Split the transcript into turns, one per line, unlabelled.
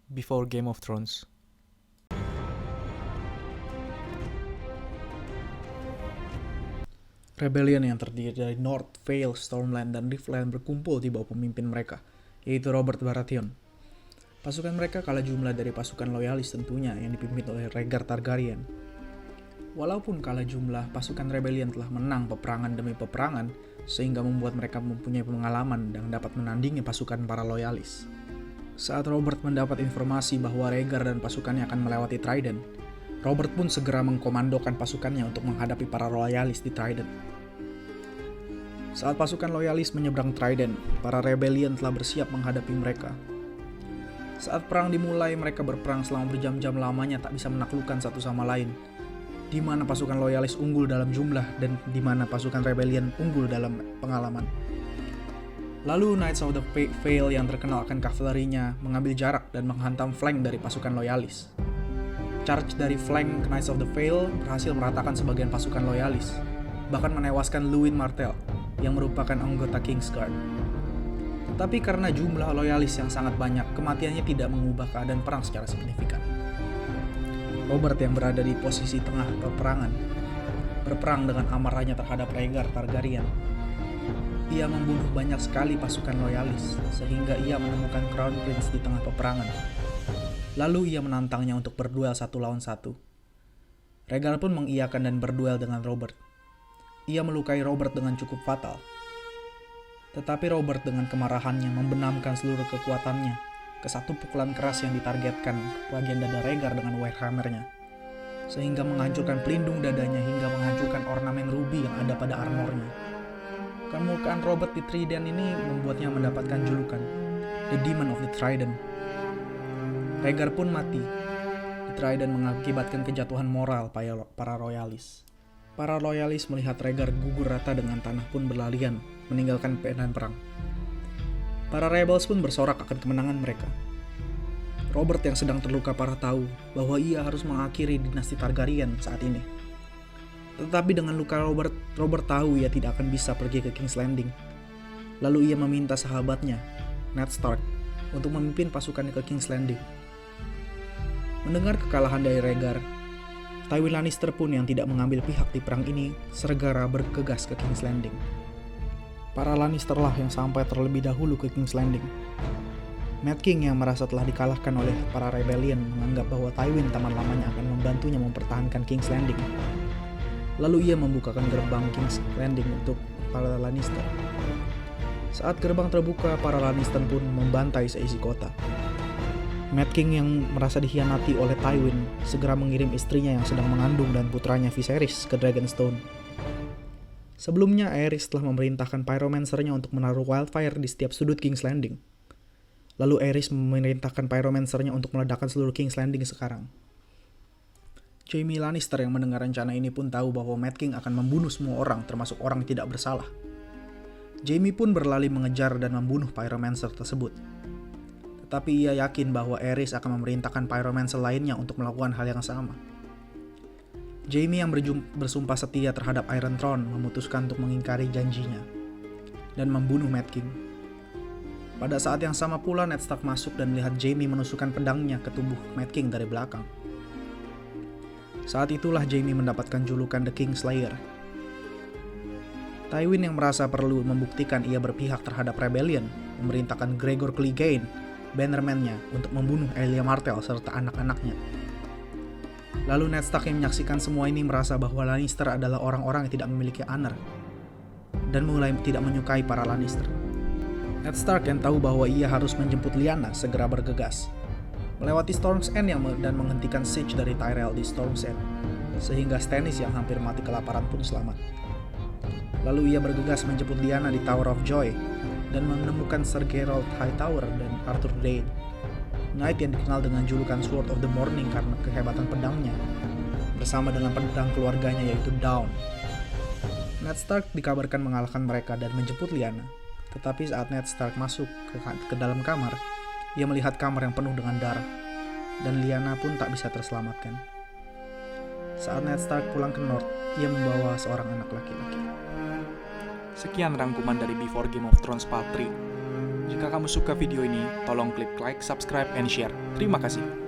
Before Game of Thrones.
Rebellion yang terdiri dari North, Vale, Stormland, dan Riftland berkumpul di bawah pemimpin mereka, yaitu Robert Baratheon. Pasukan mereka kalah jumlah dari pasukan loyalis tentunya yang dipimpin oleh Rhaegar Targaryen. Walaupun kalah jumlah, pasukan Rebellion telah menang peperangan demi peperangan, sehingga membuat mereka mempunyai pengalaman dan dapat menandingi pasukan para loyalis. Saat Robert mendapat informasi bahwa Rhaegar dan pasukannya akan melewati Trident, Robert pun segera mengkomandokan pasukannya untuk menghadapi para loyalis di Trident. Saat pasukan loyalis menyeberang Trident, para Rebellion telah bersiap menghadapi mereka. Saat perang dimulai, mereka berperang selama berjam-jam lamanya tak bisa menaklukkan satu sama lain, di mana pasukan loyalis unggul dalam jumlah dan di mana pasukan Rebellion unggul dalam pengalaman. Lalu Knights of the Vale yang terkenal akan kavalerinya mengambil jarak dan menghantam flank dari pasukan loyalis. Charge dari flank Knights of the Vale berhasil meratakan sebagian pasukan loyalis, bahkan menewaskan Luwin Martell yang merupakan anggota Kingsguard. Tetapi karena jumlah loyalis yang sangat banyak, kematiannya tidak mengubah keadaan perang secara signifikan. Robert yang berada di posisi tengah peperangan, berperang dengan amarahnya terhadap Rhaegar Targaryen. Ia membunuh banyak sekali pasukan loyalis, sehingga ia menemukan Crown Prince di tengah peperangan. Lalu ia menantangnya untuk berduel 1 lawan 1. Rhaegar pun mengiyakan dan berduel dengan Robert. Ia melukai Robert dengan cukup fatal. Tetapi Robert dengan kemarahannya membenamkan seluruh kekuatannya ke satu pukulan keras yang ditargetkan bagian dada Rhaegar dengan Warhammernya, sehingga menghancurkan pelindung dadanya hingga menghancurkan ornamen ruby yang ada pada armornya. Kemukaan Robert di Trident ini membuatnya mendapatkan julukan The Demon of the Trident. Rhaegar pun mati di Trident mengakibatkan kejatuhan moral para royalis. Para loyalis melihat Rhaegar gugur rata dengan tanah pun berlarian meninggalkan medan perang. Para rebels pun bersorak akan kemenangan mereka. Robert yang sedang terluka parah tahu bahwa ia harus mengakhiri dinasti Targaryen saat ini. Tetapi dengan luka Robert tahu ia tidak akan bisa pergi ke King's Landing. Lalu ia meminta sahabatnya, Ned Stark, untuk memimpin pasukannya ke King's Landing. Mendengar kekalahan dari Rhaegar, Tywin Lannister pun yang tidak mengambil pihak di perang ini segera bergegas ke King's Landing. Para Lannister lah yang sampai terlebih dahulu ke King's Landing. Mad King yang merasa telah dikalahkan oleh para Rebellion menganggap bahwa Tywin taman lamanya akan membantunya mempertahankan King's Landing. Lalu ia membukakan gerbang King's Landing untuk para Lannister. Saat gerbang terbuka, para Lannister pun membantai seisi kota. Mad King yang merasa dikhianati oleh Tywin segera mengirim istrinya yang sedang mengandung dan putranya Viserys ke Dragonstone. Sebelumnya, Aerys telah memerintahkan Pyromancer-nya untuk menaruh wildfire di setiap sudut King's Landing. Lalu Aerys memerintahkan Pyromancer-nya untuk meledakkan seluruh King's Landing sekarang. Jaime Lannister yang mendengar rencana ini pun tahu bahwa Mad King akan membunuh semua orang, termasuk orang yang tidak bersalah. Jaime pun berlari mengejar dan membunuh Pyromancer tersebut. Tetapi ia yakin bahwa Aerys akan memerintahkan Pyromancer lainnya untuk melakukan hal yang sama. Jaime yang bersumpah setia terhadap Iron Throne memutuskan untuk mengingkari janjinya dan membunuh Mad King. Pada saat yang sama pula Ned Stark masuk dan melihat Jaime menusukkan pedangnya ke tubuh Mad King dari belakang. Saat itulah Jaime mendapatkan julukan The Kingslayer. Tywin yang merasa perlu membuktikan ia berpihak terhadap Rebellion memerintahkan Gregor Clegane, Bannerman-nya, untuk membunuh Elia Martell serta anak-anaknya. Lalu Ned Stark yang menyaksikan semua ini merasa bahwa Lannister adalah orang-orang yang tidak memiliki honor dan mulai tidak menyukai para Lannister. Ned Stark yang tahu bahwa ia harus menjemput Lyanna segera bergegas melewati Storm's End dan menghentikan siege dari Tyrell di Storm's End, sehingga Stannis yang hampir mati kelaparan pun selamat. Lalu ia bergegas menjemput Lyanna di Tower of Joy dan menemukan Ser Geralt Hightower dan Arthur Dayne, Knight yang dikenal dengan julukan Sword of the Morning karena kehebatan pedangnya, bersama dengan pedang keluarganya yaitu Dawn. Ned Stark dikabarkan mengalahkan mereka dan menjemput Lyanna. Tetapi saat Ned Stark masuk ke dalam kamar, ia melihat kamar yang penuh dengan darah, dan Lyanna pun tak bisa terselamatkan. Saat Ned Stark pulang ke North, ia membawa seorang anak laki-laki.
Sekian rangkuman dari Before Game of Thrones Part 3.
Jika kamu suka video ini, tolong klik like, subscribe, and share. Terima kasih.